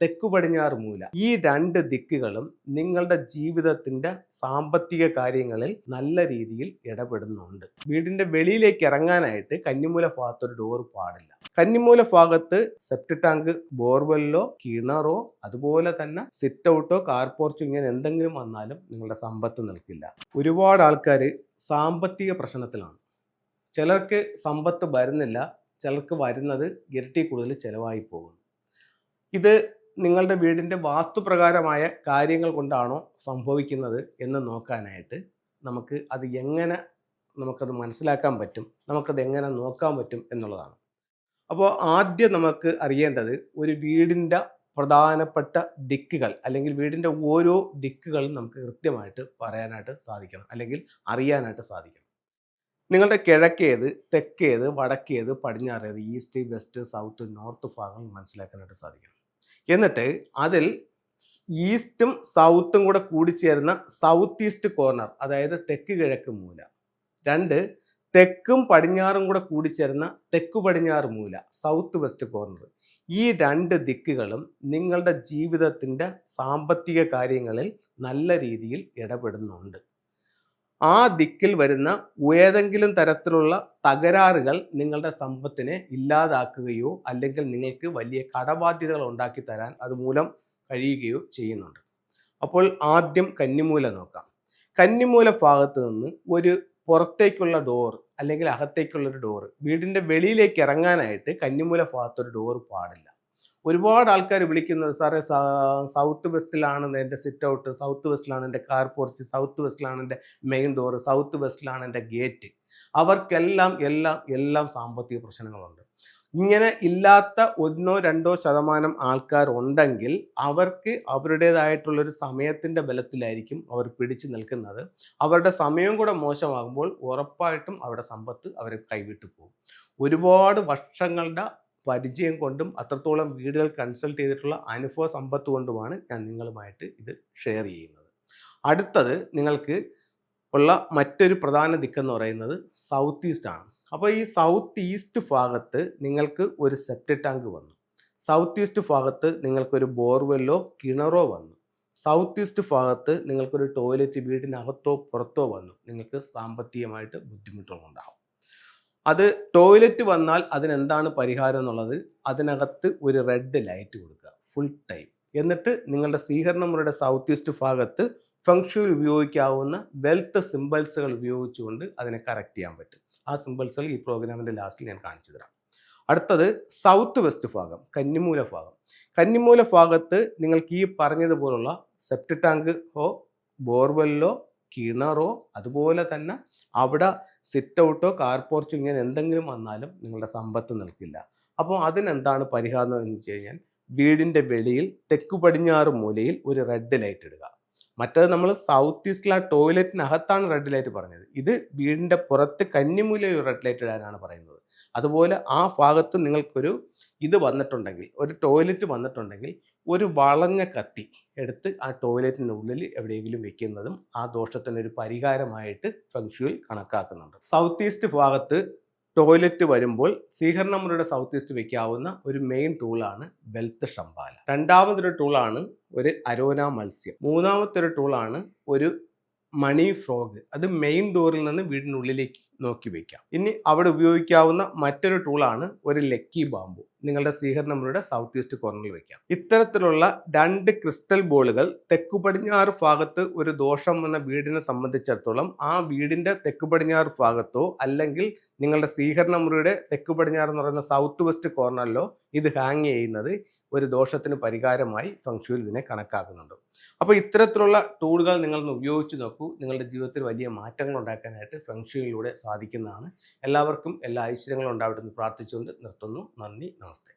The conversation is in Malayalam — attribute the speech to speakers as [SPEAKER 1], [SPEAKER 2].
[SPEAKER 1] തെക്കു പടിഞ്ഞാറ് മൂല, ഈ രണ്ട് ദിക്കുകളും നിങ്ങളുടെ ജീവിതത്തിന്റെ സാമ്പത്തിക കാര്യങ്ങളിൽ നല്ല രീതിയിൽ ഇടപെടുന്നുണ്ട്. വീടിന്റെ വെളിയിലേക്ക് ഇറങ്ങാനായിട്ട് കന്നിമൂല ഭാഗത്തൊരു ഡോർ പാടില്ല. കന്നിമൂല ഭാഗത്ത് സെപ്റ്റ് ടാങ്ക്, ബോർവെല്ലോ, കിണറോ, അതുപോലെ തന്നെ സിറ്റ് ഔട്ടോ, കാർ പോർച്ചോ ഇങ്ങനെ എന്തെങ്കിലും വന്നാലും നിങ്ങളുടെ സമ്പത്ത് നിൽക്കില്ല. ഒരുപാട് ആൾക്കാർ സാമ്പത്തിക പ്രശ്നത്തിലാണ്. ചിലർക്ക് സമ്പത്ത് വരുന്നില്ല, ചിലർക്ക് വരുന്നത് ഇരട്ടി കൂടുതൽ ചിലവായി പോകുന്നു. ഇത് നിങ്ങളുടെ വീടിൻ്റെ വാസ്തുപ്രകാരമായ കാര്യങ്ങൾ കൊണ്ടാണോ സംഭവിക്കുന്നത് എന്ന് നോക്കാനായിട്ട് നമുക്കത് മനസ്സിലാക്കാൻ പറ്റും, നമുക്കത് എങ്ങനെ നോക്കാൻ പറ്റും എന്നുള്ളതാണ്. അപ്പോൾ ആദ്യം നമുക്ക് അറിയേണ്ടത് ഒരു വീടിൻ്റെ പ്രധാനപ്പെട്ട ദിക്കുകൾ, അല്ലെങ്കിൽ വീടിൻ്റെ ഓരോ ദിക്കുകളും നമുക്ക് കൃത്യമായിട്ട് പറയാനായിട്ട് സാധിക്കണം, അല്ലെങ്കിൽ അറിയാനായിട്ട് സാധിക്കണം. നിങ്ങളുടെ കിഴക്കേത്, തെക്കേത്, വടക്കേത്, പടിഞ്ഞാറേത്, ഈസ്റ്റ്, വെസ്റ്റ്, സൗത്ത്, നോർത്ത് ഭാഗങ്ങൾ മനസ്സിലാക്കാനായിട്ട് സാധിക്കണം. എന്നിട്ട് അതിൽ ഈസ്റ്റും സൗത്തും കൂടെ കൂടിച്ചേരുന്ന സൗത്ത് ഈസ്റ്റ് കോർണർ, അതായത് തെക്ക് കിഴക്ക് മൂല, രണ്ട് തെക്കും പടിഞ്ഞാറും കൂടെ കൂടിച്ചേരുന്ന തെക്കു പടിഞ്ഞാറ് മൂല, സൗത്ത് വെസ്റ്റ് കോർണർ, ഈ രണ്ട് ദിക്കുകളും നിങ്ങളുടെ ജീവിതത്തിൻ്റെ സാമ്പത്തിക കാര്യങ്ങളിൽ നല്ല രീതിയിൽ ഇടപെടുന്നുണ്ട്. ആ ദിക്കിൽ വരുന്ന ഏതെങ്കിലും തരത്തിലുള്ള തകരാറുകൾ നിങ്ങളുടെ സമ്പത്തിനെ ഇല്ലാതാക്കുകയോ അല്ലെങ്കിൽ നിങ്ങൾക്ക് വലിയ കടബാധ്യതകൾ ഉണ്ടാക്കി തരാൻ അതുമൂലം കഴിയുകയോ ചെയ്യുന്നുണ്ട്. അപ്പോൾ ആദ്യം കന്നിമൂല നോക്കാം. കന്നിമൂല ഭാഗത്ത് നിന്ന് ഒരു പുറത്തേക്കുള്ള ഡോർ അല്ലെങ്കിൽ അകത്തേക്കുള്ളൊരു ഡോറ്, വീടിൻ്റെ വെളിയിലേക്ക് ഇറങ്ങാനായിട്ട് കന്നിമൂല ഭാഗത്തൊരു ഡോർ പാടില്ല. ഒരുപാട് ആൾക്കാർ വിളിക്കുന്നത്, സാറേ സൗത്ത് വെസ്റ്റിലാണ് എൻ്റെ സിറ്റ് ഔട്ട്, സൗത്ത് വെസ്റ്റിലാണ് എൻ്റെ കാർ പോർച്ച്, സൗത്ത് വെസ്റ്റിലാണ് എൻ്റെ മെയിൻ ഡോറ്, സൗത്ത് വെസ്റ്റിലാണ് എൻ്റെ ഗേറ്റ്. അവർക്കെല്ലാം സാമ്പത്തിക പ്രശ്നങ്ങളുണ്ട്. ഇങ്ങനെ ഇല്ലാത്ത 1-2% ആൾക്കാരുണ്ടെങ്കിൽ അവർക്ക് അവരുടേതായിട്ടുള്ളൊരു സമയത്തിൻ്റെ ബലത്തിലായിരിക്കും അവർ പിടിച്ചു നിൽക്കുന്നത്. അവരുടെ സമയം കൂടെ മോശമാകുമ്പോൾ ഉറപ്പായിട്ടും അവരുടെ സമ്പത്ത് അവരെ കൈവിട്ടു പോകും. ഒരുപാട് വർഷങ്ങളുടെ പരിചയം കൊണ്ടും അത്രത്തോളം വീടുകൾ കൺസൾട്ട് ചെയ്തിട്ടുള്ള അനുഭവ സമ്പത്ത് കൊണ്ടുമാണ് ഞാൻ നിങ്ങളുമായിട്ട് ഇത് ഷെയർ ചെയ്യുന്നത്. അടുത്തത് നിങ്ങൾക്ക് ഉള്ള മറ്റൊരു പ്രധാന ദിക്കെന്ന് പറയുന്നത് സൗത്ത് ഈസ്റ്റ് ആണ്. അപ്പോൾ ഈ സൗത്ത് ഈസ്റ്റ് ഭാഗത്ത് നിങ്ങൾക്ക് ഒരു സെപ്റ്റ് ടാങ്ക് വന്നു, സൗത്ത് ഈസ്റ്റ് ഭാഗത്ത് നിങ്ങൾക്കൊരു ബോർവെല്ലോ കിണറോ വന്നു, സൗത്ത് ഈസ്റ്റ് ഭാഗത്ത് നിങ്ങൾക്കൊരു ടോയ്ലറ്റ് വീടിനകത്തോ പുറത്തോ വന്നു, നിങ്ങൾക്ക് സാമ്പത്തികമായിട്ട് ബുദ്ധിമുട്ടുകളുണ്ടാകും. അത് ടോയ്ലറ്റ് വന്നാൽ അതിനെന്താണ് പരിഹാരം എന്നുള്ളത്, അതിനകത്ത് ഒരു റെഡ് ലൈറ്റ് കൊടുക്കുക ഫുൾ ടൈം. എന്നിട്ട് നിങ്ങളുടെ സ്വീകരണമുറിയുടെ സൗത്ത് ഈസ്റ്റ് ഭാഗത്ത് ഫെങ്ഷുയിൽ ഉപയോഗിക്കാവുന്ന വെൽത്ത് സിമ്പിൾസുകൾ ഉപയോഗിച്ചുകൊണ്ട് അതിനെ കറക്റ്റ് ചെയ്യാൻ പറ്റും. ആ സിമ്പിൾസുകൾ ഈ പ്രോഗ്രാമിൻ്റെ ലാസ്റ്റിൽ ഞാൻ കാണിച്ചു തരാം. അടുത്തത് സൗത്ത് വെസ്റ്റ് ഭാഗം, കന്നിമൂല ഭാഗം. കന്നിമൂല ഭാഗത്ത് നിങ്ങൾക്ക് ഈ പറഞ്ഞതുപോലുള്ള സെപ്റ്റ് ടാങ്കോ, ബോർവെല്ലോ, കിണറോ, അതുപോലെ തന്നെ അവിടെ സിറ്റ് ഔട്ടോ, കാർ പോർച്ചോ ഇങ്ങനെ എന്തെങ്കിലും വന്നാലും നിങ്ങളുടെ സമ്പത്ത് നിൽക്കില്ല. അപ്പോൾ അതിനെന്താണ് പരിഹാരം എന്ന് വെച്ച് കഴിഞ്ഞാൽ, വീടിൻ്റെ വെളിയിൽ തെക്കു പടിഞ്ഞാറ് മൂലയിൽ ഒരു റെഡ് ലൈറ്റ് ഇടുക. മറ്റേത് നമ്മൾ സൗത്ത് ഈസ്റ്റിലെ ടോയ്ലറ്റിനകത്താണ് റെഡ് ലൈറ്റ് പറഞ്ഞത്. ഇത് വീടിൻ്റെ പുറത്ത് കന്നിമൂലയിൽ ഒരു റെഡ് ലൈറ്റ് ഇടാനാണ് പറയുന്നത്. അതുപോലെ ആ ഭാഗത്ത് നിങ്ങൾക്കൊരു ഇത് വന്നിട്ടുണ്ടെങ്കിൽ, ഒരു ടോയ്ലറ്റ് വന്നിട്ടുണ്ടെങ്കിൽ, ഒരു വളഞ്ഞ കത്തി എടുത്ത് ആ ടോയ്ലറ്റിൻ്റെ ഉള്ളിൽ എവിടെയെങ്കിലും വെക്കുന്നതും ആ ദോഷത്തിനൊരു പരിഹാരമായിട്ട് ഫെങ്ഷുയിൽ കണക്കാക്കുന്നുണ്ട്. സൗത്ത് ഈസ്റ്റ് ഭാഗത്ത് ടോയ്ലറ്റ് വരുമ്പോൾ സ്വീകരണമുറിയുടെ സൗത്ത് ഈസ്റ്റ് വെക്കാവുന്ന ഒരു മെയിൻ ടൂളാണ് വെൽത്ത് ഷംബാല. രണ്ടാമതൊരു ടൂളാണ് ഒരു അരോന മത്സ്യം. മൂന്നാമത്തെ ഒരു ടൂളാണ് ഒരു മണി ഫ്രോഗ്. അത് മെയിൻ ഡോറിൽ നിന്ന് വീടിനുള്ളിലേക്ക് നോക്കി വയ്ക്കാം. ഇനി അവിടെ ഉപയോഗിക്കാവുന്ന മറ്റൊരു ടൂളാണ് ഒരു ലക്കി ബാമ്പു. നിങ്ങളുടെ സ്വീകരണമുറിയുടെ സൗത്ത് ഈസ്റ്റ് കോർണറിൽ വയ്ക്കാം. ഇത്തരത്തിലുള്ള 2 ക്രിസ്റ്റൽ ബോളുകൾ തെക്കു പടിഞ്ഞാറ് ഭാഗത്ത് ഒരു ദോഷം വന്ന വീടിനെ സംബന്ധിച്ചിടത്തോളം ആ വീടിൻ്റെ തെക്കു പടിഞ്ഞാറ് ഭാഗത്തോ അല്ലെങ്കിൽ നിങ്ങളുടെ സ്വീകരണമുറിയുടെ തെക്കു പടിഞ്ഞാറ് എന്ന് പറയുന്ന സൗത്ത് വെസ്റ്റ് കോർണറിലോ ഇത് ഹാങ് ചെയ്യുന്നത് ഒരു ദോഷത്തിന് പരിഹാരമായി ഫെങ്ഷുയിൽ ഇതിനെ കണക്കാക്കുന്നുണ്ട്. അപ്പോൾ ഇത്തരത്തിലുള്ള ടൂളുകൾ നിങ്ങളൊന്ന് ഉപയോഗിച്ച് നോക്കൂ. നിങ്ങളുടെ ജീവിതത്തിൽ വലിയ മാറ്റങ്ങൾ ഉണ്ടാക്കാനായിട്ട് ഫെങ്ഷുയിലൂടെ സാധിക്കുന്നതാണ്. എല്ലാവർക്കും എല്ലാ ഐശ്വര്യങ്ങളും ഉണ്ടാവട്ടെ എന്ന് പ്രാർത്ഥിച്ചുകൊണ്ട് നിർത്തുന്നു. നന്ദി, നമസ്തേ.